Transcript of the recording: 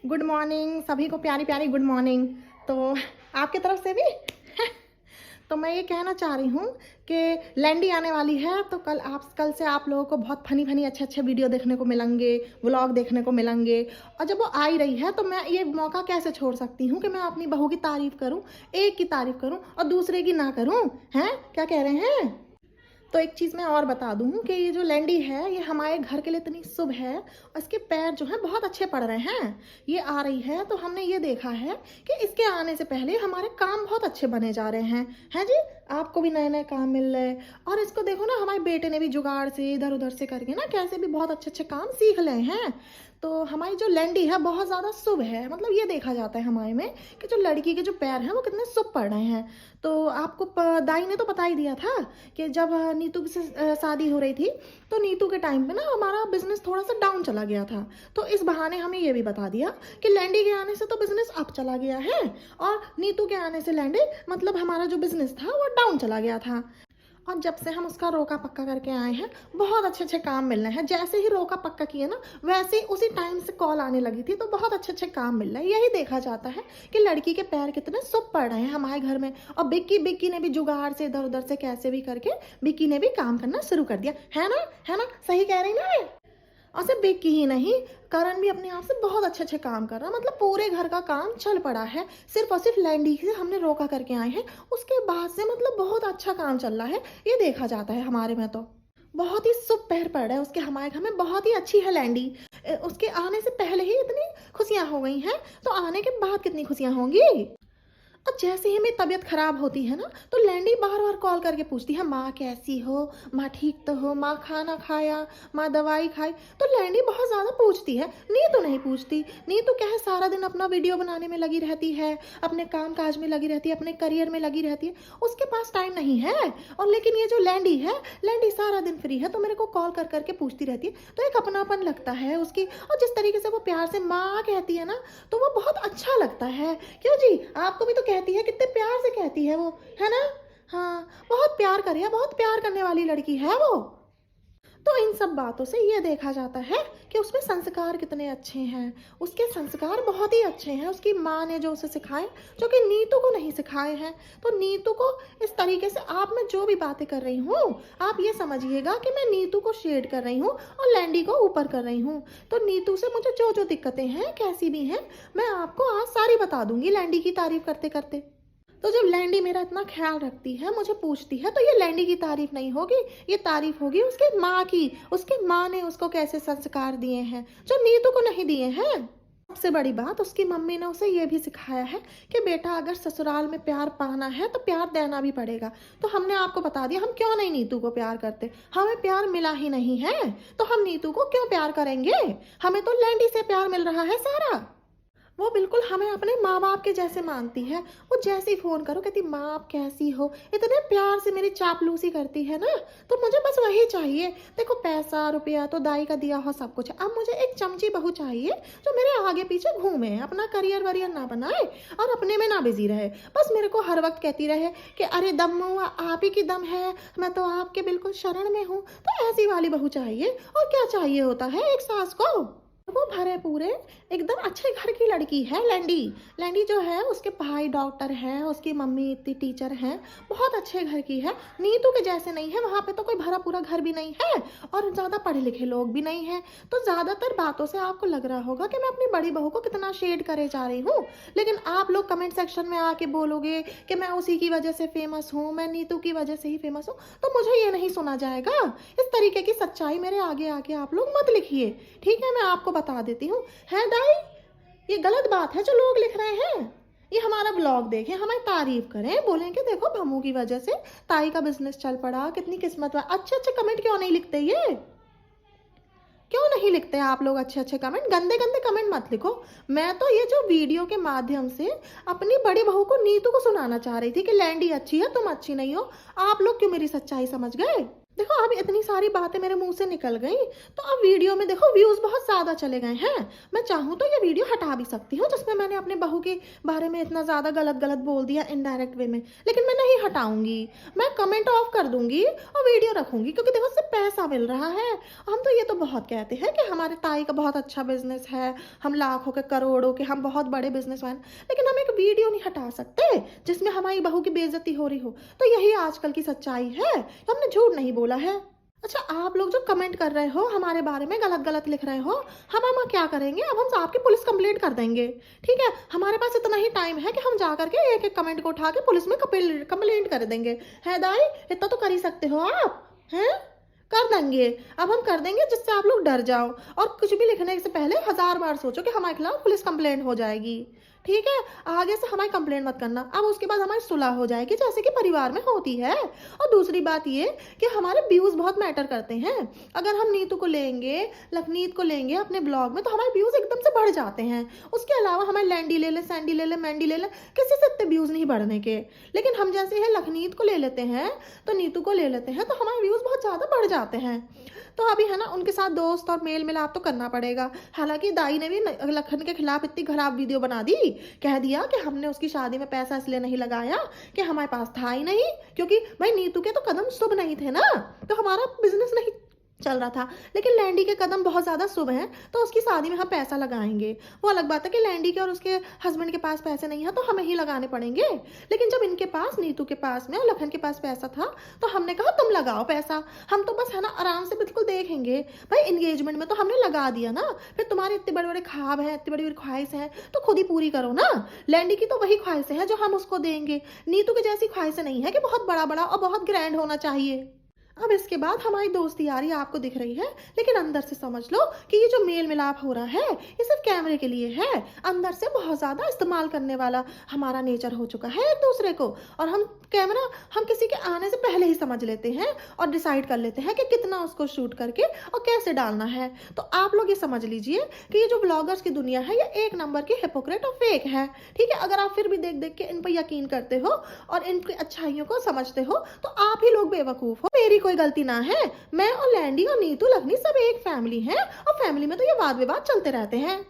Good morning सभी को, प्यारी प्यारी गुड मॉर्निंग। तो आपकी तरफ से भी तो मैं ये कहना चाह रही हूँ कि लैंडी आने वाली है, तो कल से आप लोगों को बहुत फनी फनी अच्छे अच्छे वीडियो देखने को मिलेंगे, व्लॉग देखने को मिलेंगे। और जब वो आ ही रही है तो मैं ये मौका कैसे छोड़ सकती हूँ कि मैं अपनी बहू की तारीफ़ करूँ, एक की तारीफ़ करूँ और दूसरे की ना करूँ। हैं, क्या कह रहे हैं? तो एक चीज़ मैं और बता दूँ कि ये जो लैंडी है ये हमारे घर के लिए इतनी शुभ है और इसके पैर जो हैं बहुत अच्छे पड़ रहे हैं। ये आ रही है तो हमने ये देखा है कि इसके आने से पहले हमारे काम बहुत अच्छे बने जा रहे हैं जी। आपको भी नए नए काम मिल रहे हैं और इसको देखो ना, हमारे बेटे ने भी जुगाड़ से इधर उधर से करके ना कैसे भी बहुत अच्छे अच्छे काम सीख ले हैं। तो हमारी जो लैंडी है बहुत ज़्यादा शुभ है, मतलब ये देखा जाता है हमारे में कि जो लड़की के जो पैर हैं वो कितने शुभ पड़ रहे हैं। तो आपको दाई ने तो बता ही दिया था कि जब नीतू से शादी हो रही थी तो नीतू के टाइम पे ना हमारा बिजनेस थोड़ा सा डाउन चला गया था। तो इस बहाने हमें ये भी बता दिया कि लैंडी के आने से तो बिजनेस अप चला गया है और नीतू के आने से लैंडी मतलब हमारा जो बिजनेस था वो डाउन चला गया था। और जब से हम उसका रोका पक्का करके आए हैं बहुत अच्छे अच्छे काम मिल रहे हैं। जैसे ही रोका पक्का किए ना वैसे ही उसी टाइम से कॉल आने लगी थी, तो बहुत अच्छे अच्छे काम मिल रहे हैं। यही देखा जाता है कि लड़की के पैर कितने शुभ पड़ रहे हैं हमारे घर में। और बिक्की ने भी जुगाड़ से इधर उधर से कैसे भी करके बिक्की ने भी काम करना शुरू कर दिया है ना, सही कह रही ना मैं? और सिर्फ बिक्की ही नहीं, करण भी अपने आप से बहुत अच्छे अच्छे काम कर रहा है, मतलब पूरे घर का काम चल पड़ा है। सिर्फ और सिर्फ लैंडी से हमने रोका करके आए हैं, उसके बाद से मतलब बहुत अच्छा काम चल रहा है। ये देखा जाता है हमारे में तो बहुत ही शुभ पैर पड़ रहा है उसके हमारे घर में, बहुत ही अच्छी है लैंडी। उसके आने से पहले ही इतनी खुशियां हो गई हैं, तो आने के बाद कितनी खुशियां होंगी। और जैसे ही मेरी तबीयत खराब होती है ना तो लैंडी बार बार कॉल करके पूछती है, माँ कैसी हो, माँ ठीक तो हो, माँ खाना खाया, माँ दवाई खाई। तो लैंडी बहुत ज़्यादा पूछती है, नीतू नहीं पूछती। नीतू क्या है, सारा दिन अपना वीडियो बनाने में लगी रहती है, अपने काम काज में लगी रहती है, अपने करियर में लगी रहती है, उसके पास टाइम नहीं है। और लेकिन ये जो लैंडी है, लैंडी सारा दिन फ्री है तो मेरे को कॉल कर करके पूछती रहती है, तो एक अपनापन लगता है उसकी। और जिस तरीके से वो प्यार से माँ कहती है ना तो वो बहुत अच्छा लगता है। क्यों जी, आपको भी तो कहती है, कितने प्यार से कहती है वो, है ना? हाँ, बहुत प्यार करे, बहुत प्यार करने वाली लड़की है वो। तो इन सब बातों से ये देखा जाता है कि उसमें संस्कार कितने अच्छे हैं। उसके संस्कार बहुत ही अच्छे हैं, उसकी माँ ने जो उसे सिखाए, जो कि नीतू को नहीं सिखाए हैं। तो नीतू को इस तरीके से आप मैं जो भी बातें कर रही हूँ आप ये समझिएगा कि मैं नीतू को शेड कर रही हूँ और लैंडी को ऊपर कर रही हूँ। तो नीतू से मुझे जो जो दिक्कतें हैं कैसी भी हैं मैं आपको आज सारी बता दूंगी लैंडी की तारीफ करते करते। तो जब लैंडी मेरा इतना ख्याल रखती है, मुझे पूछती है, तो ये लैंडी की तारीफ नहीं होगी, ये तारीफ होगी उसके माँ की। उसके माँ ने उसको कैसे संस्कार दिए हैं जो नीतू को नहीं दिए हैं। सबसे बड़ी बात, उसकी मम्मी ने उसे ये भी सिखाया है कि बेटा अगर ससुराल में प्यार पाना है तो प्यार देना भी पड़ेगा। तो हमने आपको बता दिया हम क्यों नहीं नीतू को प्यार करते। हमें प्यार मिला ही नहीं है तो हम नीतू को क्यों प्यार करेंगे। हमें तो लैंडी से प्यार मिल रहा है सारा। वो बिल्कुल हमें अपने माँ बाप के जैसे मानती है। वो जैसे ही फ़ोन करो कहती माँ आप कैसी हो, इतने प्यार से मेरी चापलूसी करती है ना। तो मुझे बस वही चाहिए। देखो पैसा रुपया तो दाई का दिया हो सब कुछ, अब मुझे एक चमची बहू चाहिए जो मेरे आगे पीछे घूमे, अपना करियर वरियर ना बनाए और अपने में ना बिजी रहे। बस मेरे को हर वक्त कहती रहे कि अरे दम आप ही की दम है, मैं तो आपके बिल्कुल शरण में हूँ। तो ऐसी वाली बहू चाहिए। और क्या चाहिए होता है एक सास को, वो भरे पूरे एकदम अच्छे घर की लड़की है लैंडी। लैंडी जो है उसके भाई डॉक्टर है, उसकी मम्मी इतनी टीचर है, बहुत अच्छे घर की है। नीतू के जैसे नहीं है, वहाँ पे तो कोई भरा पूरा घर भी नहीं है और ज़्यादा पढ़े लिखे लोग भी नहीं हैं। तो ज़्यादातर बातों से आपको लग रहा होगा कि मैं अपनी बड़ी बहू को कितना शेड करे जा रही हूँ, लेकिन आप लोग कमेंट सेक्शन में आके बोलोगे कि मैं उसी की वजह से फेमस हूँ, मैं नीतू की वजह से ही फेमस हूँ, तो मुझे ये नहीं सुना जाएगा। इस तरीके की सच्चाई मेरे आगे आके आप लोग मत लिखिए, ठीक है? मैं आपको बता देती हूँ। है दाई, ये गलत बात है जो लोग लिख रहे हैं। ये हमारा ब्लॉग देखें, हमारी तारीफ करें, बोलें कि देखो भमू की वजह से ताई का बिजनेस चल पड़ा, कितनी किस्मत है। अच्छे अच्छे कमेंट क्यों नहीं लिखते, ये क्यों नहीं लिखते आप लोग अच्छे अच्छे कमेंट? गंदे गंदे कमेंट मत लिखो। मैं तो ये जो वीडियो के माध्यम से अपनी बड़ी बहू को नीतू को सुनाना चाह रही थी कि लैंडी अच्छी है, तुम अच्छी नहीं हो। आप लोग क्यों मेरी सच्चाई समझ गए? देखो अब इतनी सारी बातें मेरे मुंह से निकल गई, तो अब वीडियो में देखो व्यूज बहुत ज्यादा चले गए हैं। मैं चाहूँ तो ये वीडियो हटा भी सकती हूँ जिसमें मैंने अपने बहू के बारे में इतना ज्यादा गलत गलत बोल दिया इनडायरेक्ट वे में, लेकिन मैं नहीं हटाऊंगी। मैं कमेंट ऑफ कर दूंगी और वीडियो रखूंगी, क्योंकि देखो उससे पैसा मिल रहा है। हम तो ये तो बहुत कहते हैं कि हमारे ताई का बहुत अच्छा बिजनेस है, हम लाखों के करोड़ों के हम बहुत बड़े बिजनेसमैन, लेकिन हम एक वीडियो नहीं हटा सकते जिसमें हमारी बहू की बेइज्जती हो रही हो। तो यही आजकल की सच्चाई है, हमने झूठ नहीं बोला है। अच्छा, आप लोग जो कमेंट कर रहे हो हमारे बारे में, गलत गलत लिख रहे हो, हम क्या करेंगे, अब हम आपकी पुलिस कंप्लेंट कर देंगे। ठीक है, हमारे पास इतना ही टाइम है कि हम जा करके एक एक कमेंट को उठा के पुलिस में कंप्लेंट कर देंगे। है दाई, इतना तो कर ही सकते हो आप, हैं? कर देंगे। अब हम कर देंगे जिससे आप लोग डर जाओ, और कुछ भी लिखने से पहले 1000 बार सोचो कि हमारे खिलाफ पुलिस कंप्लेंट हो जाएगी। ठीक है, आगे से हमारी कंप्लेंट मत करना। अब उसके बाद हमारी सुलह हो जाएगी जैसे कि परिवार में होती है। और दूसरी बात ये कि हमारे व्यूज बहुत मैटर करते हैं। अगर हम नीतू को लेंगे, लखनीत को लेंगे अपने ब्लॉग में, तो हमारे व्यूज एकदम से बढ़ जाते हैं। उसके अलावा हमारे लैंडी ले ले, सैंडी ले ले, मैंडी ले ले, किसी से इतने व्यूज नहीं बढ़ने के। लेकिन हम जैसे है लखनीत को ले लेते हैं, तो नीतू को ले लेते हैं, तो हमारे व्यूज बहुत ज़्यादा बढ़ जाते हैं। तो अभी है ना, उनके साथ दोस्त और मेल मिलाप तो करना पड़ेगा। हालांकि दाई ने भी लखन के खिलाफ इतनी खराब वीडियो बना दी, कह दिया कि हमने उसकी शादी में पैसा इसलिए नहीं लगाया कि हमारे पास था ही नहीं, क्योंकि भाई नीतू के तो कदम शुभ नहीं थे ना, तो हमारा बिजनेस नहीं चल रहा था। लेकिन लैंडी के कदम बहुत ज़्यादा शुभ हैं, तो उसकी शादी में हम पैसा लगाएंगे। वो अलग बात है कि लैंडी के और उसके हस्बैंड के पास पैसे नहीं है, तो हमें ही लगाने पड़ेंगे। लेकिन जब इनके पास, नीतू के पास में और लखन के पास पैसा था, तो हमने कहा तुम लगाओ पैसा, हम तो बस है ना आराम से बिल्कुल देखेंगे। भाई एंगेजमेंट में तो हमने लगा दिया ना, फिर तुम्हारे इतने बड़े बड़े ख्वाब हैं, इतनी बड़ी बड़ी ख्वाहिश हैं, तो खुद ही पूरी करो ना। लैंडी की तो वही ख्वाहिशें हैं जो हम उसको देंगे। नीतू की जैसी ख्वाहिशें नहीं है कि बहुत बड़ा बड़ा और बहुत ग्रैंड होना चाहिए। अब इसके बाद हमारी दोस्ती यारी आपको दिख रही है, लेकिन अंदर से समझ लो कि ये जो मेल मिलाप हो रहा है ये सिर्फ कैमरे के लिए है। अंदर से बहुत ज़्यादा इस्तेमाल करने वाला हमारा नेचर हो चुका है एक दूसरे को, और हम किसी के आने से पहले ही समझ लेते हैं और डिसाइड कर लेते हैं कि कितना उसको शूट करके और कैसे डालना है। तो आप लोग ये समझ लीजिए कि ये जो ब्लॉगर्स की दुनिया है ये एक नंबर की हिपोक्रेट और फेक है। ठीक है, अगर आप फिर भी देख देख के इन पर यकीन करते हो और इनकी अच्छाइयों को समझते हो, तो आप ही लोग बेवकूफ़ हो। मेरी कोई गलती ना है, मैं और लैंडी और नीतू लखनी सब एक फैमिली हैं, और फैमिली में तो ये वाद विवाद चलते रहते हैं।